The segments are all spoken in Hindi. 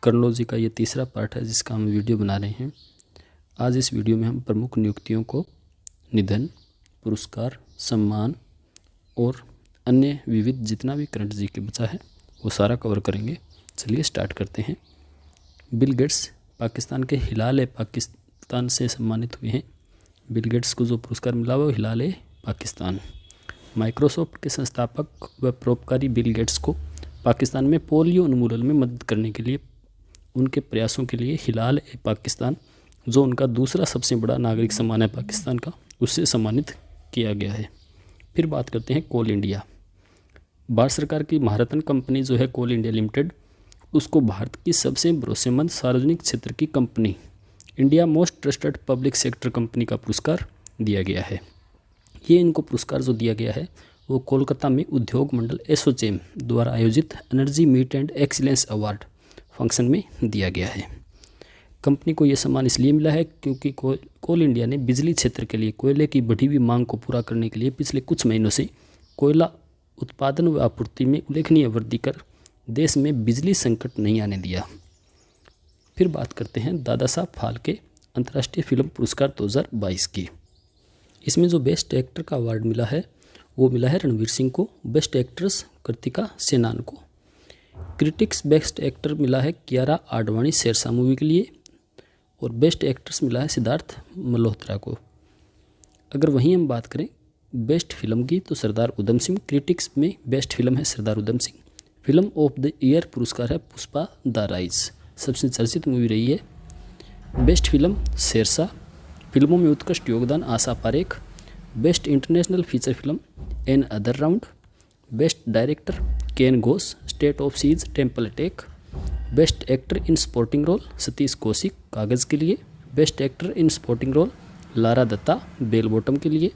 क्रोनोलॉजी का ये तीसरा पार्ट है जिसका हम वीडियो बना रहे हैं। आज इस वीडियो में हम प्रमुख नियुक्तियों को निधन, पुरस्कार, सम्मान और अन्य विविध जितना भी करंट जीके बचा है वो सारा कवर करेंगे। चलिए स्टार्ट करते हैं। बिल गेट्स पाकिस्तान के हिलाल पाकिस्तान से सम्मानित हुए हैं। बिल गेट्स को जो पुरस्कार मिला वो हिलाल पाकिस्तान। माइक्रोसॉफ्ट के संस्थापक व परोपकारी बिल गेट्स को पाकिस्तान में पोलियो उन्मूलन में मदद करने के लिए उनके प्रयासों के लिए हिलाल पाकिस्तान, जो उनका दूसरा सबसे बड़ा नागरिक सम्मान है पाकिस्तान का, उससे सम्मानित किया गया है। फिर बात करते हैं कोल इंडिया। भारत सरकार की महारत्न कंपनी जो है कोल इंडिया लिमिटेड, उसको भारत की सबसे भरोसेमंद सार्वजनिक क्षेत्र की company, India most trusted public sector company का पुरस्कार दिया गया है। ये इनको पुरस्कार जो दिया गया है वो कोलकाता में उद्योग मंडल एसोचैम द्वारा आयोजित energy meet and excellence award function में दिया गया है। कंपनी को यह सम्मान इसलिए मिला है क्योंकि कोल इंडिया ने बिजली क्षेत्र के लिए कोयले की बढ़ी हुई मांग को पूरा करने के लिए पिछले कुछ महीनों से कोयला उत्पादन व आपूर्ति में उल्लेखनीय वृद्धि कर देश में बिजली संकट नहीं आने दिया। फिर बात करते हैं दादा साहब फाल्के अंतर्राष्ट्रीय फिल्म पुरस्कार 2022 की। इसमें जो बेस्ट एक्टर का अवार्ड मिला है वो मिला है रणवीर सिंह को, बेस्ट एक्ट्रेस कृतिका सेनान को। क्रिटिक्स बेस्ट एक्टर मिला है कियारा आडवाणी शेरशाह मूवी के लिए, और बेस्ट एक्ट्रेस मिला है सिद्धार्थ मल्होत्रा को। अगर वहीं हम बात करें बेस्ट फिल्म की तो सरदार उधम सिंह, क्रिटिक्स में बेस्ट फिल्म है Sardar Udham Singh. Film of the year पुरस्कार है पुष्पा द राइज, सबसे चर्चित मूवी रही है। बेस्ट फिल्म शेरशाह, फिल्मों में उत्कृष्ट योगदान Asha Parekh. Best international feature film another round. Best director Ken Ghosh, state of siege temple attack. Best actor in supporting role Satish Kaushik, Kaagaz के लिए। Best actor in supporting role Lara Dutta, bell bottom के लिए।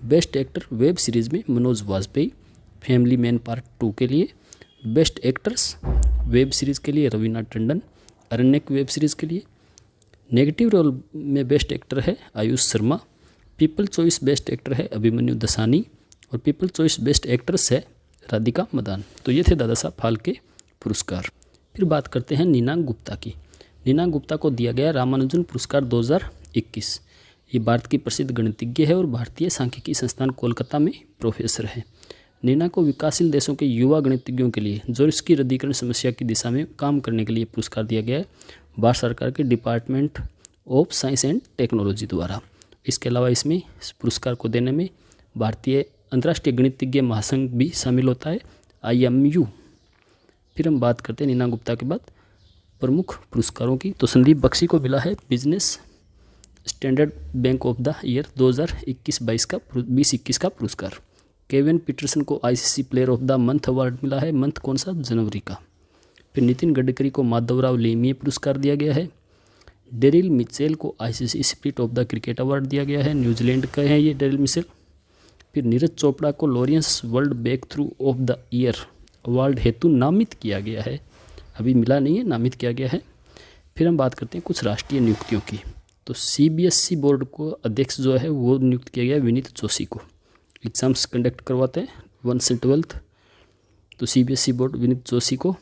बेस्ट एक्टर वेब सीरीज़ में Manoj Vajpayee, family man part 2 के लिए। बेस्ट एक्टर्स वेब सीरीज़ के लिए रवीना टंडन, अरण्यक वेब सीरीज़ के लिए। नेगेटिव रोल में बेस्ट एक्टर है Ayush Sharma. People choice best actor है अभिमन्यु दसानी, और पीपल चॉइस बेस्ट एक्ट्रेस है राधिका मदान। तो ये थे दादा साहब फाल्के पुरस्कार। फिर बात करते हैं नीनांग गुप्ता की। नीनांग गुप्ता को दिया गया रामानुजन पुरस्कार 2021। ये भारत की प्रसिद्ध गणितज्ञ है और भारतीय सांख्यिकी संस्थान कोलकाता में प्रोफेसर है। नीना को विकासशील देशों के युवा गणितज्ञों के लिए जो इसकी रद्दीकरण समस्या की दिशा में काम करने के लिए पुरस्कार दिया गया है भारत सरकार के department of science and technology द्वारा। इसके अलावा इसमें इस पुरस्कार को देने में भारतीय अंतर्राष्ट्रीय गणितज्ञ महासंघ भी शामिल होता है, IMU। फिर हम बात करते हैं नीना गुप्ता के बाद प्रमुख पुरस्कारों की। तो संदीप बख्शी को मिला है business standard bank of the year 2021 का पुरस्कार। केविन पीटरसन को ICC player of the month award मिला है। मंथ कौन सा? जनवरी का। फिर नितिन गडकरी को माधवराव लेमिये पुरस्कार दिया गया है। डेरिल मिचेल को ICC spirit of the cricket award दिया गया है, न्यूजीलैंड का है ये डेरिल मिचेल। फिर नीरज चोपड़ा को Laureus world breakthrough of the year award हेतु नामित किया गया है, अभी मिला नहीं है, नामित किया गया है। फिर हम बात करते हैं कुछ राष्ट्रीय नियुक्तियों की। तो CBSE बोर्ड को अध्यक्ष जो है वो नियुक्त किया गया विनीत जोशी को। एग्ज़ाम्स कंडक्ट करवाते हैं 1 से 12th, तो CBSE बोर्ड विनीत जोशी को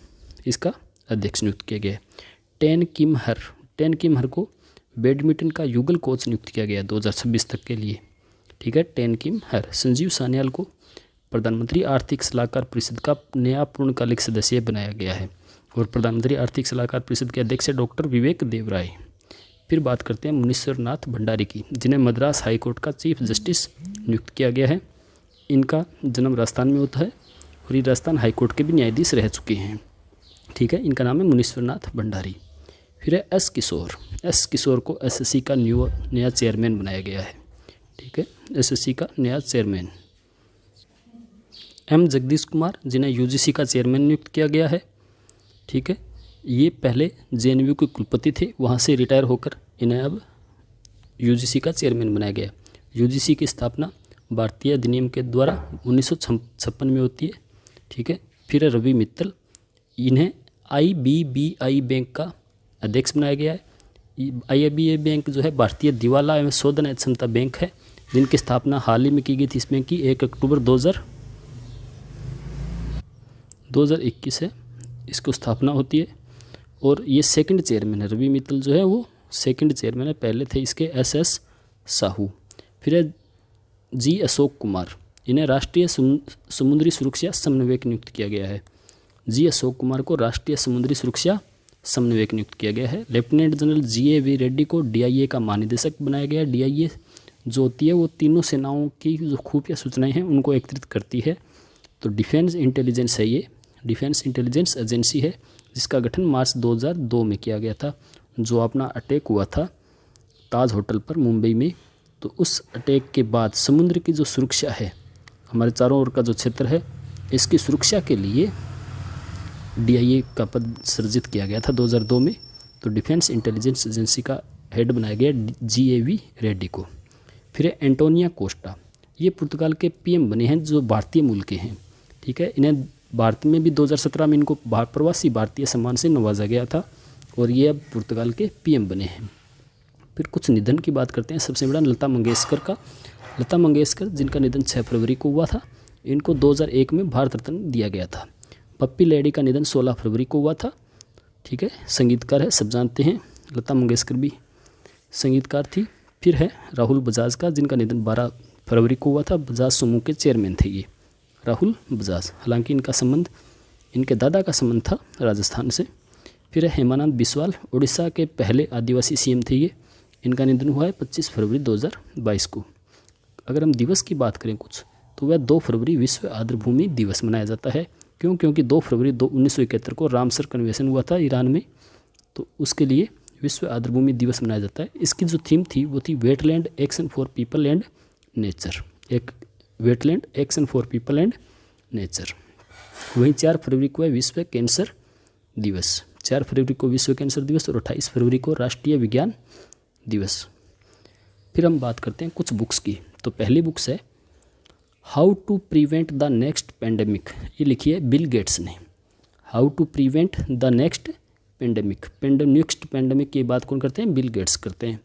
इसका अध्यक्ष नियुक्त किया गया है। टेन किम हर को बैडमिंटन का युगल कोच नियुक्त किया गया 2026 तक के लिए। ठीक है, टेन किम हर। संजीव सान्याल को प्रधानमंत्री आर्थिक सलाहकार परिषद का नया पूर्णकालिक सदस्य बनाया गया है, और प्रधानमंत्री आर्थिक सलाहकार परिषद के अध्यक्ष डॉक्टर विवेक देवराय। फिर बात करते हैं मुनीश्वर नाथ भंडारी की, जिन्हें मद्रास हाईकोर्ट का चीफ जस्टिस नियुक्त किया गया है। इनका जन्म राजस्थान में होता है और ये राजस्थान हाईकोर्ट के भी न्यायाधीश रह चुके हैं। ठीक है, इनका नाम है मुनीश्वर नाथ भंडारी। फिर है एस किशोर को SSC का नया चेयरमैन बनाया गया है। ठीक है, SSC का नया चेयरमैन। M जगदीश कुमार, जिन्हें UGC का चेयरमैन नियुक्त किया गया है। ठीक है, ये पहले JNU के कुलपति थे, वहाँ से रिटायर होकर इन्हें अब UGC का चेयरमैन बनाया गया। UGC की स्थापना भारतीय अधिनियम के द्वारा 1956 में होती है। ठीक है, फिर है रवि मित्तल, इन्हें IBBI बैंक का अध्यक्ष बनाया गया है। IBBI बैंक जो है भारतीय दिवाला एवं शोधन क्षमता बैंक है, जिनकी स्थापना हाल ही में की गई थी। इस बैंक की 1 अक्टूबर 2021 है इसको स्थापना होती है। और ये सेकंड चेयरमैन है। रवि मित्तल जो है वो सेकंड चेयरमैन है, पहले थे इसके एस साहू। फिर है जी अशोक कुमार, इन्हें राष्ट्रीय समुद्री सुरक्षा समन्वयक नियुक्त किया गया है। जी अशोक कुमार को राष्ट्रीय समुद्री सुरक्षा समन्वयक नियुक्त किया गया है। लेफ्टिनेंट जनरल GAV रेड्डी को DIA का महानिदेशक बनाया गया है। DIA जो होती है वो तीनों सेनाओं की जो खुफिया सूचनाएं हैं उनको एकत्रित करती है। तो डिफेंस इंटेलिजेंस है, ये डिफेंस इंटेलिजेंस एजेंसी है जिसका गठन मार्च 2002 में किया गया था। जो अपना अटैक हुआ था ताज होटल पर मुंबई में, तो उस अटैक के बाद समुद्र की जो सुरक्षा है, हमारे चारों ओर का जो क्षेत्र है, इसकी सुरक्षा के लिए DIA का पद सृजित किया गया था 2002 में। तो डिफेंस इंटेलिजेंस एजेंसी का हेड बनाया गया GAV रेड्डी को। फिर है एंटोनिया कोस्टा, ये पुर्तगाल के PM बने हैं जो भारतीय मूल के हैं। ठीक है, इन्हें भारत में भी 2017 में इनको प्रवासी भारतीय सम्मान से नवाजा गया था और ये अब पुर्तगाल के PM बने हैं। फिर कुछ निधन की बात करते हैं। सबसे बड़ा लता मंगेशकर का। लता मंगेशकर जिनका निधन 6 फरवरी को हुआ था, इनको 2001 में भारत रत्न दिया गया था। पप्पी लेडी का निधन 16 फरवरी को हुआ था। ठीक है, संगीतकार है, सब जानते हैं, लता मंगेशकर भी संगीतकार थी। फिर है राहुल बजाज का, जिनका निधन 12 फरवरी को हुआ था। बजाज समूह के चेयरमैन थे ये राहुल बजाज। हालांकि इनका संबंध इनके दादा का संबंध था राजस्थान से। फिर है हेमानंद बिस्वाल, उड़ीसा के पहले आदिवासी CM थे ये। इनका निधन हुआ है 25 फरवरी 2022 को। अगर हम दिवस की बात करें कुछ, तो वह 2 फरवरी विश्व आर्द्रभूमि दिवस मनाया जाता है। क्यों? क्योंकि 2 फरवरी 1971 को रामसर कन्वेंशन हुआ था ईरान में, तो उसके लिए विश्व आर्द्रभूमि दिवस मनाया जाता है। इसकी जो थीम थी वो थी wetland action for people and nature, एक wetland action for people and nature. वहीं 4 फरवरी को है विश्व कैंसर दिवस। 4 फरवरी को विश्व कैंसर दिवस और 28 फरवरी को राष्ट्रीय विज्ञान दिवस। फिर हम बात करते हैं कुछ बुक्स की। तो पहली बुक्स है how to prevent the next pandemic, ये लिखी है बिल गेट्स ने। How to prevent the next pandemic, next pandemic की बात कौन करते हैं? बिल गेट्स करते हैं।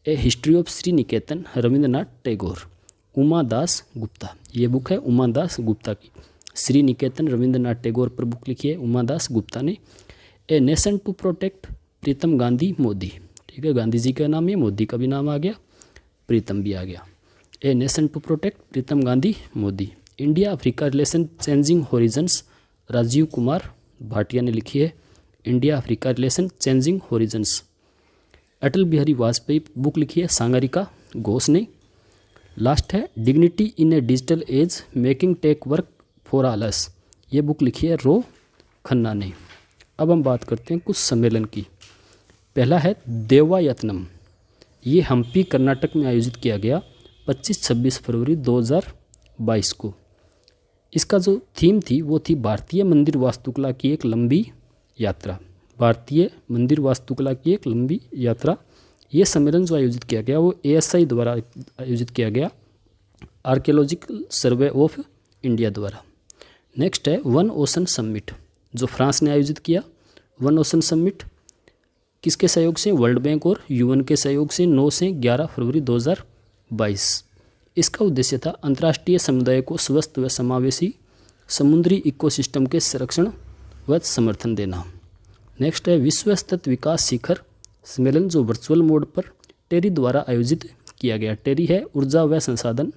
A history of Sriniketan, Rabindranath Tagore. Uma Dasgupta, ये बुक है उमा दास गुप्ता की। श्री निकेतन रविंद्रनाथ टैगोर पर बुक लिखी है उमा दास गुप्ता ने। ए nation to protect, Pritam Gandhi Modi. ठीक है, गांधी जी का नाम है, मोदी का भी नाम आ गया, प्रीतम भी आ गया। A nation to protect, Pritam Gandhi Modi. India Africa relation changing horizons, Rajiv Kumar Bhatia ने लिखी है। India Africa relation changing horizons. Atal Bihari Vajpayee book लिखी है सांगारिका घोष ने। लास्ट है dignity in a digital age, making tech work for all us, ये बुक लिखी है रो खन्ना ने। अब हम बात करते हैं कुछ सम्मेलन की। पहला है देवायतनम, ये हम्पी कर्नाटक में आयोजित किया गया 25-26 फरवरी 2022 को। इसका जो थीम थी वो थी भारतीय मंदिर वास्तुकला की एक लंबी यात्रा। भारतीय मंदिर वास्तुकला की एक लंबी यात्रा। ये सम्मेलन जो आयोजित किया गया वो ASI द्वारा आयोजित किया गया, आर्कियोलॉजिकल सर्वे ऑफ इंडिया द्वारा। नेक्स्ट है वन ओशन समिट, जो फ्रांस ने आयोजित किया। वन ओशन समिट किसके सहयोग से? वर्ल्ड बैंक और UN के सहयोग से 9 से 11 फरवरी 2022। इसका उद्देश्य था अंतर्राष्ट्रीय समुदाय को स्वस्थ व समावेशी समुद्री इकोसिस्टम के संरक्षण व समर्थन देना। नेक्स्ट है विश्व स्तर विकास शिखर सम्मेलन, जो वर्चुअल मोड पर टेरी द्वारा आयोजित किया गया। टेरी है ऊर्जा व संसाधन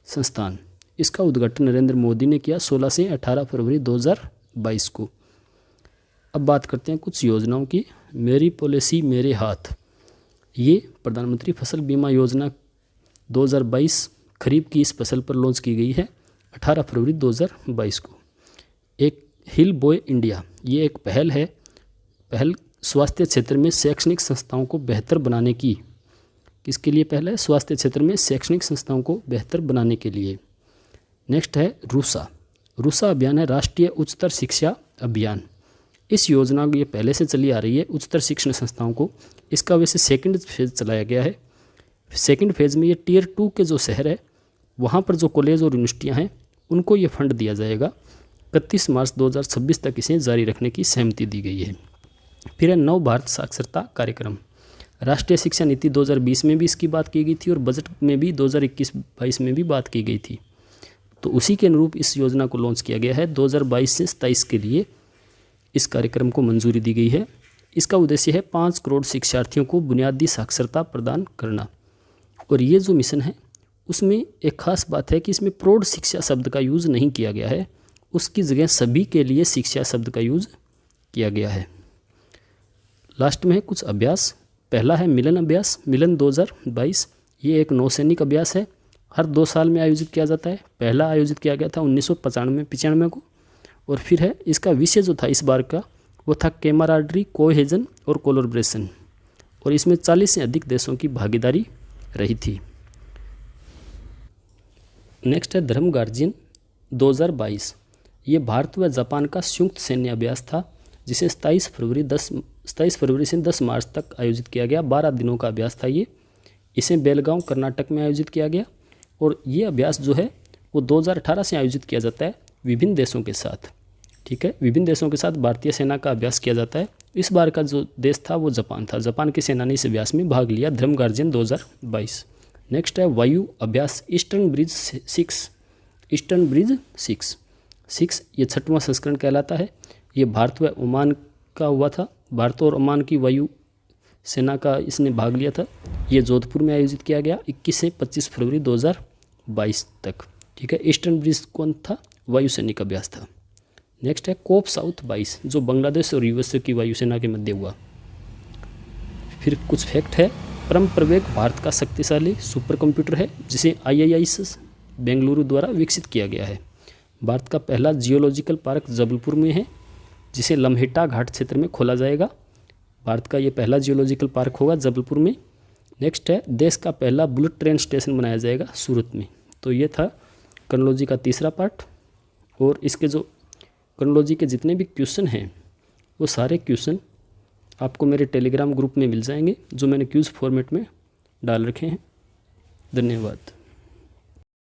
संस्थान। इसका उद्घाटन नरेंद्र मोदी ने किया 16 से 18 फरवरी 2022 को। अब बात करते हैं कुछ योजनाओं की। मेरी पॉलिसी मेरे हाथ, ये प्रधानमंत्री फसल बीमा योजना 2022 खरीफ की इस फसल पर लॉन्च की गई है 18 फरवरी 2022 को। एक हिल बॉय इंडिया, ये एक पहल है, पहल स्वास्थ्य क्षेत्र में शैक्षणिक संस्थाओं को बेहतर बनाने की। किसके लिए पहल है? स्वास्थ्य क्षेत्र में शैक्षणिक संस्थाओं को बेहतर बनाने के लिए। नेक्स्ट है रूसा। रूसा अभियान है राष्ट्रीय उच्चतर शिक्षा अभियान। इस योजना को ये पहले से चली आ रही है उच्चतर शिक्षण संस्थाओं को। इसका वैसे सेकंड फेज चलाया गया है। सेकंड फेज में ये टियर 2 के जो शहर है वहाँ पर जो कॉलेज और यूनिवर्सिटियाँ हैं उनको ये फंड दिया जाएगा। 31 मार्च 2026 तक इसे जारी रखने की सहमति दी गई है। फिर है नव भारत साक्षरता कार्यक्रम। राष्ट्रीय शिक्षा नीति 2020 में भी इसकी बात की गई थी और बजट में भी 2021-22 में भी बात की गई थी। तो उसी के अनुरूप इस योजना को लॉन्च किया गया है। 2022 से 27 के लिए इस कार्यक्रम को मंजूरी दी गई है। इसका उद्देश्य है 5 करोड़ शिक्षार्थियों को बुनियादी साक्षरता प्रदान करना। और ये जो मिशन है उसमें एक खास बात है कि इसमें प्रौढ़ शिक्षा शब्द का यूज़ नहीं किया गया है, उसकी जगह सभी के लिए शिक्षा शब्द का यूज़ किया गया है। लास्ट में है कुछ अभ्यास। पहला है मिलन अभ्यास, मिलन 2022। ये एक नौसैनिक अभ्यास है, हर 2 साल में आयोजित किया जाता है। पहला आयोजित किया गया था 1995 को। और फिर है इसका विषय जो था इस बार का वो था कैमराडरी, कोहेजन और कोलैबोरेशन। और इसमें 40 से अधिक देशों की भागीदारी रही थी। नेक्स्ट है धर्म गार्जियन 2022। ये भारत व जापान का संयुक्त सैन्य अभ्यास था, जिसे 27 फरवरी से 10 मार्च तक आयोजित किया गया। 12 दिनों का अभ्यास था ये। इसे बेलगांव कर्नाटक में आयोजित किया गया। और ये अभ्यास जो है वो 2018 से आयोजित किया जाता है विभिन्न देशों के साथ। ठीक है, विभिन्न देशों के साथ भारतीय सेना का अभ्यास किया जाता है। इस बार का जो देश था वो जापान था। जापान की सेना ने इस अभ्यास में भाग लिया, धर्म गार्जियन 2022। नेक्स्ट है वायु अभ्यास ईस्टर्न ब्रिज 6। ईस्टर्न ब्रिज 6 ये 6वां संस्करण कहलाता है। ये भारत व ओमान का हुआ था। भारत और ओमान की वायु सेना का इसने भाग लिया था। ये जोधपुर में आयोजित किया गया 21 से 25 फरवरी 2022 तक। ठीक है, ईस्टर्न ब्रिज कौन था? वायु सैनिक अभ्यास था। नेक्स्ट है कोप साउथ 22, जो बांग्लादेश और यूएसए की वायुसेना के मध्य हुआ। फिर कुछ फैक्ट है। परम प्रवेग भारत का शक्तिशाली सुपर कंप्यूटर है, जिसे IISS बेंगलुरु द्वारा विकसित किया गया है। भारत का पहला जियोलॉजिकल पार्क जबलपुर में है, जिसे लम्हेटा घाट क्षेत्र में खोला जाएगा। भारत का ये पहला जियोलॉजिकल पार्क होगा जबलपुर में। नेक्स्ट है देश का पहला बुलेट ट्रेन स्टेशन बनाया जाएगा सूरत में। तो ये था क्रोनोलॉजी का तीसरा पार्ट। और इसके जो क्रोनोलॉजी के जितने भी क्वेश्चन हैं वो सारे क्वेश्चन आपको मेरे टेलीग्राम ग्रुप में मिल जाएंगे, जो मैंने क्यूज फॉर्मेट में डाल रखे हैं। धन्यवाद।